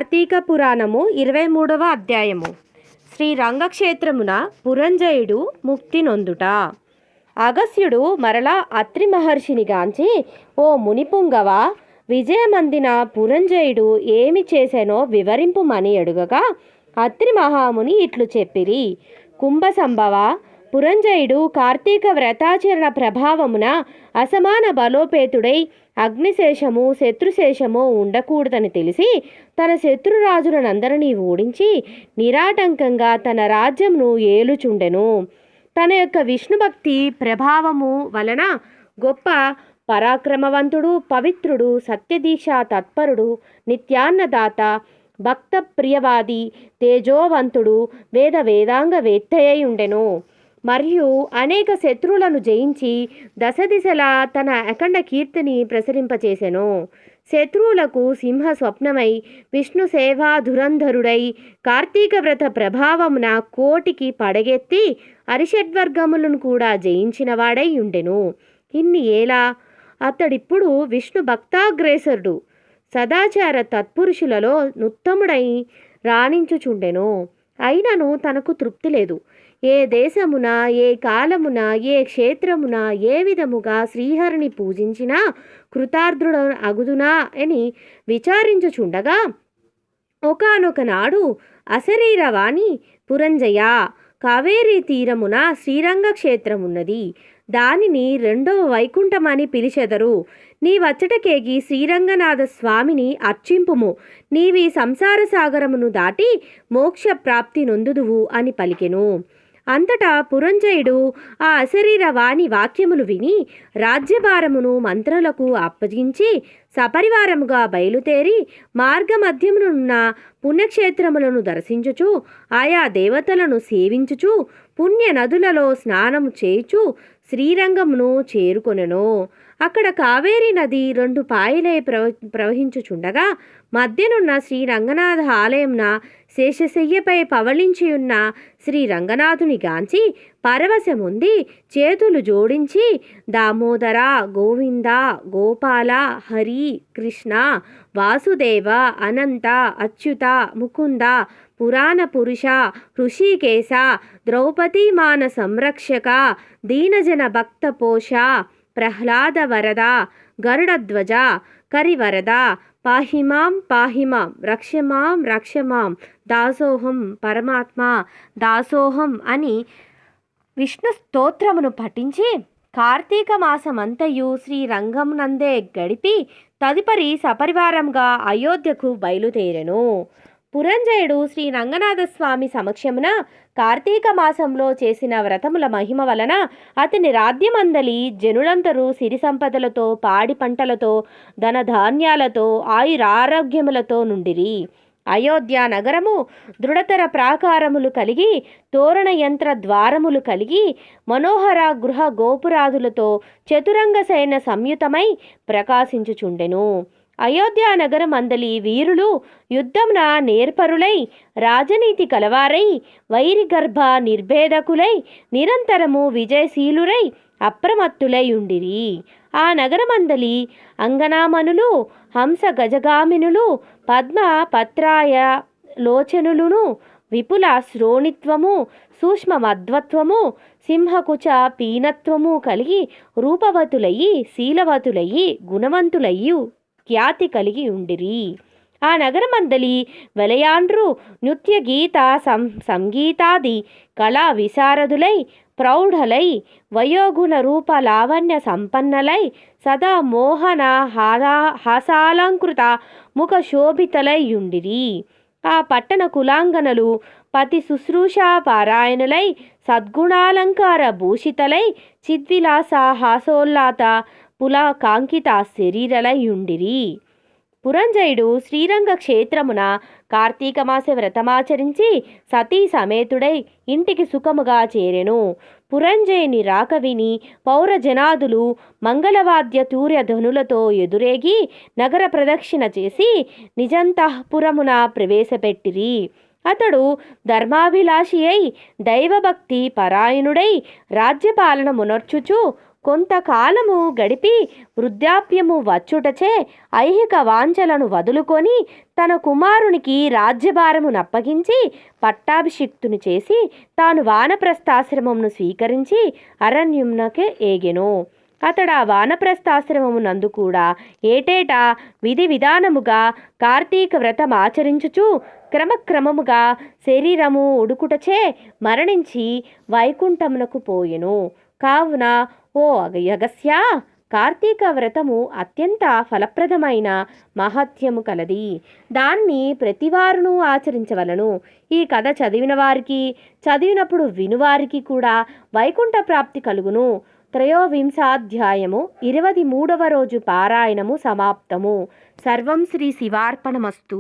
కార్తీక పురాణము 23వ అధ్యాయము. శ్రీ రంగక్షేత్రమున పురంజయుడు ముక్తి నొందుట. అగస్త్యుడు మరలా అత్రి మహర్షిని గాంచి, ఓ మునిపుంగవ, విజయమందిన పురంజయుడు ఏమి చేశానో వివరింపుమని అడుగగా, అత్రి మహాముని ఇట్లు చెప్పిరి. కుంభసంభవ, పురంజయుడు కార్తీక వ్రతాచరణ ప్రభావమున అసమాన బలోపేతుడై అగ్నిశేషము శత్రుశేషము ఉండకూడదని తెలిసి తన శత్రురాజులనందరినీ ఓడించి నిరాటంకంగా తన రాజ్యమును ఏలుచుండెను. తన యొక్క విష్ణుభక్తి ప్రభావము వలన గొప్ప పరాక్రమవంతుడు, పవిత్రుడు, సత్యదీక్ష తత్పరుడు, నిత్యాన్నదాత, భక్త ప్రియవాది, తేజోవంతుడు, వేదాంగ వేత్తయ్య ఉండెను. మరియు అనేక శత్రువులను జయించి దశదిశలా తన అఖండ కీర్తిని ప్రసరింపచేసెను. శత్రువులకు సింహ స్వప్నమై విష్ణు సేవా ధురంధరుడై కార్తీక వ్రత ప్రభావమున కోటికి పడగెత్తి అరిషడ్వర్గములను కూడా జయించిన వాడై ఉండెను. ఇన్ని ఏలా అతడిప్పుడు విష్ణు భక్తాగ్రేసరుడు, సదాచార తత్పురుషులలో నుత్తముడై రాణించుచుండెను. అయినను తనకు తృప్తి లేదు. ఏ దేశమున, ఏ కాలమున, ఏ క్షేత్రమున ఏ విధముగా శ్రీహరిని పూజించినా కృతార్థుడ అగుదునా అని విచారించుచుండగా, ఒకానొక నాడు అశరీరవాణి, పురంజయ, కావేరీ తీరమున శ్రీరంగ క్షేత్రమున్నది. దానిని రెండవ వైకుంఠమని పిలిచెదరు. నీవచ్చటకేగి శ్రీరంగనాథ స్వామిని అర్చింపుము. నీవి సంసార సాగరమును దాటి మోక్ష ప్రాప్తి నొందుదువు అని పలికెను. అంతటా పురంజయుడు ఆ అశరీరవాణి వాక్యములు విని రాజ్యభారమును మంత్రులకు అప్పగించి సపరివారముగా బయలుదేరి మార్గమధ్యమునున్న పుణ్యక్షేత్రములను దర్శించుచు ఆయా దేవతలను సేవించుచు పుణ్య నదులలో స్నానము చేయుచు శ్రీరంగమును చేరుకొనెను. అక్కడ కావేరీ నది రెండు పాయలై ప్రవహించుచుండగా మధ్యనున్న శ్రీ రంగనాథ ఆలయంన శేషశయ్యపై పవళించియున్న శ్రీ రంగనాథుని గాంచి పరవశముంది చేతులు జోడించి, దామోదర, గోవింద, గోపాల, హరి, కృష్ణ, వాసుదేవ, అనంత, అచ్యుత, ముకుంద, పురాణ పురుష, హృషికేశ, ద్రౌపదీ మాన సంరక్షక, దీనజన భక్త పోష, ప్రహ్లాద వరద, గరుడధ్వజ, కరివరద, పాహిమాం పాహిమాం, రక్షమాం రక్షమాం, దాసోహం పరమాత్మ దాసోహం అని విష్ణు స్తోత్రమును పఠించి కార్తీక మాసమంతయు శ్రీరంగమునందే గడిపి తదుపరి సపరివారంగా అయోధ్యకు బయలుదేరెను. పురంజయుడు శ్రీ రంగనాథస్వామి సమక్షమున కార్తీక మాసంలో చేసిన వ్రతముల మహిమ వలన అతని రాజ్యమందలి జనులందరూ సిరి సంపదలతో, పాడి పంటలతో, ధనధాన్యాలతో, ఆయురారోగ్యములతో నుండిరి. అయోధ్య నగరము దృఢతర ప్రాకారములు కలిగి, తోరణ యంత్ర ద్వారములు కలిగి, మనోహర గృహ గోపురాదులతో చతురంగ సైన్య సంయుతమై ప్రకాశించుచుండెను. అయోధ్య నగరం అందలి వీరులు యుద్ధమున నేర్పరులై, రాజనీతి కలవారై, వైరిగర్భ నిర్భేదకులై, నిరంతరము విజయశీలురై అప్రమత్తులై ఉండిరి. ఆ నగరమందలి అంగనామనులు, హంస గజగామినులు, పద్మ పత్రాయ లోచనులును, విపుల శ్రోణిత్వము, సూక్ష్మ మధ్వత్వము, సింహకుచ పీనత్వము కలిగి రూపవతులయ్యి, శీలవతులయ్యి, గుణవంతులయ్యి ఖ్యాతి కలిగి ఉండిరి. ఆ నగరమందలి వెలయాండ్రు నృత్య గీత సంగీతాది కళా విశారదులై, ప్రౌఢలై, వయోగుణ రూప లావణ్య సంపన్నలై, సదా మోహన హాసాలంకృత ముఖ శోభితలై ఉండిరి. ఆ పట్టణ కులాంగనలు పతి శుశ్రూషా పారాయణులై, సద్గుణాలంకార భూషితలై, చిద్విలాస హాసోల్లాత పులకాంకిత శరీరలై ఉండిరి. పురంజయుడు శ్రీరంగ క్షేత్రమున కార్తీక మాస వ్రతమాచరించి సతీ సమేతుడై ఇంటికి సుఖముగా చేరెను. పురంజయుని రాక విని పౌరజనాదులు మంగళవాద్య తూర్యధనులతో ఎదురేగి నగర ప్రదక్షిణ చేసి నిజంతఃపురమున ప్రవేశపెట్టిరి. అతడు ధర్మాభిలాషి అయి దైవభక్తి పరాయణుడై రాజ్యపాలన మునర్చుచు కొంతకాలము గడిపి వృద్ధాప్యము వచ్చుటచే ఐహిక వాంఛలను వదులుకొని తన కుమారునికి రాజ్యభారమునప్పగించి పట్టాభిషిక్తుని చేసి తాను వానప్రస్థాశ్రమమును స్వీకరించి అరణ్యమునకే ఏగెను. అతడు ఆ వానప్రస్థాశ్రమమునందు కూడా ఏటేటా విధి విధానముగా కార్తీక వ్రతం ఆచరించుచు క్రమక్రమముగా శరీరము ఉడుకుటచే మరణించి వైకుంఠమునకు పోయెను. కావున ఓ అగస్త్య, కార్తీక వ్రతము అత్యంత ఫలప్రదమైన మహత్యము కలది. దాన్ని ప్రతివారును ఆచరించవలను. ఈ కథ చదివిన వారికి, చదివినప్పుడు వినువారికి కూడా వైకుంఠ ప్రాప్తి కలుగును. త్రయోవింశాధ్యాయము 23వ రోజు పారాయణము సమాప్తము. సర్వం శ్రీ శివార్పణమస్తు.